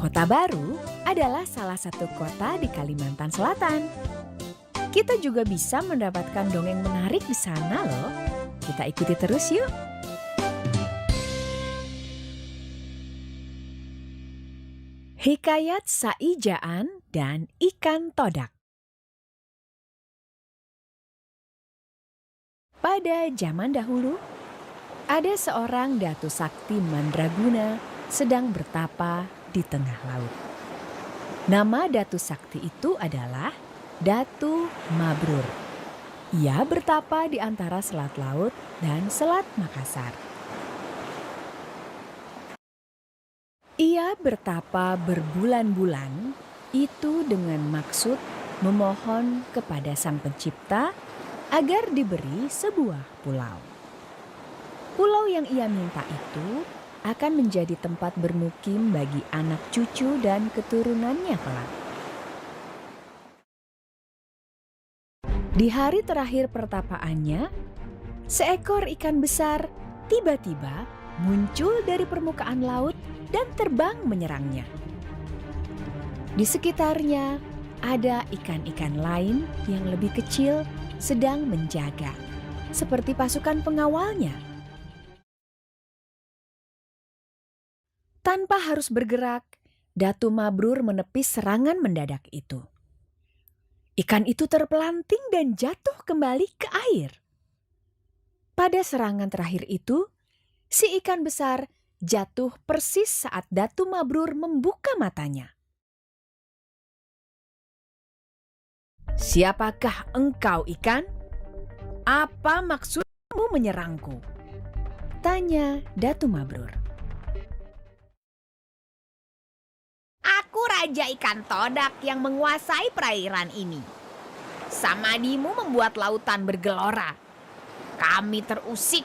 Kota Baru adalah salah satu kota di Kalimantan Selatan. Kita juga bisa mendapatkan dongeng menarik di sana loh. Kita ikuti terus yuk. Hikayat Saijaan dan Ikan Todak. Pada zaman dahulu, ada seorang Datu Sakti Mandraguna sedang bertapa di tengah laut. Nama Datu Sakti itu adalah Datu Mabrur. Ia bertapa di antara Selat Laut dan Selat Makassar. Ia bertapa berbulan-bulan itu dengan maksud memohon kepada Sang Pencipta agar diberi sebuah pulau. Pulau yang ia minta itu akan menjadi tempat bermukim bagi anak cucu dan keturunannya kelak. Di hari terakhir pertapaannya, seekor ikan besar tiba-tiba muncul dari permukaan laut dan terbang menyerangnya. Di sekitarnya ada ikan-ikan lain yang lebih kecil sedang menjaga, seperti pasukan pengawalnya. Tanpa harus bergerak, Datu Mabrur menepis serangan mendadak itu. Ikan itu terpelanting dan jatuh kembali ke air. Pada serangan terakhir itu, si ikan besar jatuh persis saat Datu Mabrur membuka matanya. "Siapakah engkau, ikan? Apa maksudmu menyerangku?" tanya Datu Mabrur. "Aku Raja Ikan Todak yang menguasai perairan ini. Samadimu membuat lautan bergelora. Kami terusik.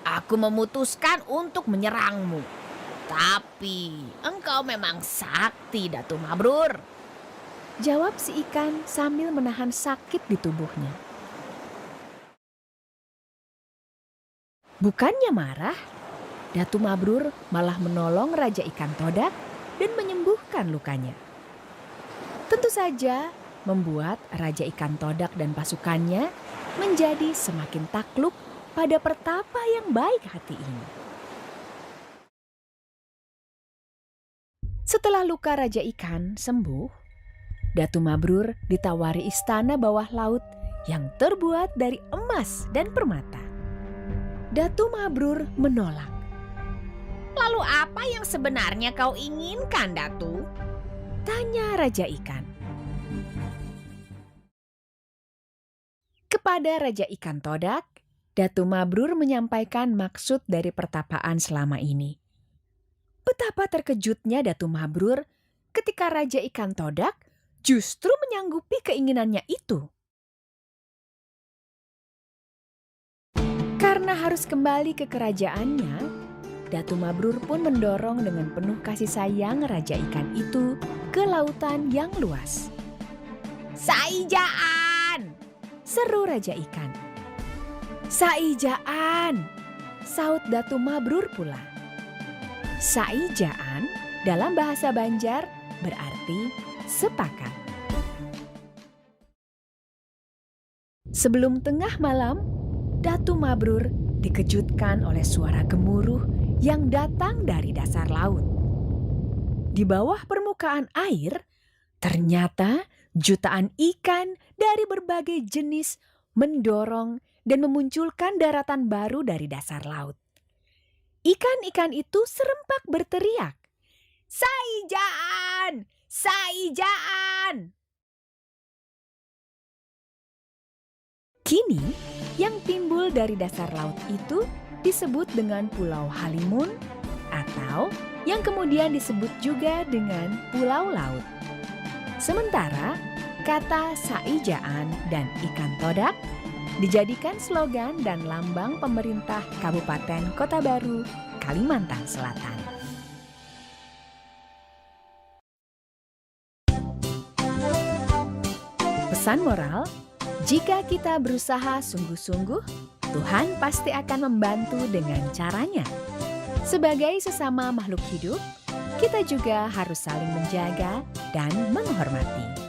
Aku memutuskan untuk menyerangmu. Tapi engkau memang sakti, Datu Mabrur," jawab si ikan sambil menahan sakit di tubuhnya. Bukannya marah, Datu Mabrur malah menolong Raja Ikan Todak dan menyembuhkan lukanya. Tentu saja membuat Raja Ikan Todak dan pasukannya menjadi semakin takluk pada pertapa yang baik hati ini. Setelah luka Raja Ikan sembuh, Datu Mabrur ditawari istana bawah laut yang terbuat dari emas dan permata. Datu Mabrur menolak. "Lalu apa yang sebenarnya kau inginkan, Datu?" tanya Raja Ikan. Kepada Raja Ikan Todak, Datu Mabrur menyampaikan maksud dari pertapaan selama ini. Betapa terkejutnya Datu Mabrur ketika Raja Ikan Todak justru menyanggupi keinginannya itu. Karena harus kembali ke kerajaannya, Datu Mabrur pun mendorong dengan penuh kasih sayang Raja Ikan itu ke lautan yang luas. "Saijaan!" seru Raja Ikan. "Saijaan!" saut Datu Mabrur pula. Saijaan dalam bahasa Banjar berarti sepakat. Sebelum tengah malam, Datu Mabrur dikejutkan oleh suara gemuruh yang datang dari dasar laut. Di bawah permukaan air, ternyata jutaan ikan dari berbagai jenis mendorong dan memunculkan daratan baru dari dasar laut. Ikan-ikan itu serempak berteriak, "Saijaan! Saijaan!" Kini, yang timbul dari dasar laut itu disebut dengan Pulau Halimun atau yang kemudian disebut juga dengan Pulau Laut. Sementara kata Saijaan dan Ikan Todak dijadikan slogan dan lambang pemerintah Kabupaten Kota Baru, Kalimantan Selatan. Pesan moral, jika kita berusaha sungguh-sungguh, Tuhan pasti akan membantu dengan caranya. Sebagai sesama makhluk hidup, kita juga harus saling menjaga dan menghormati.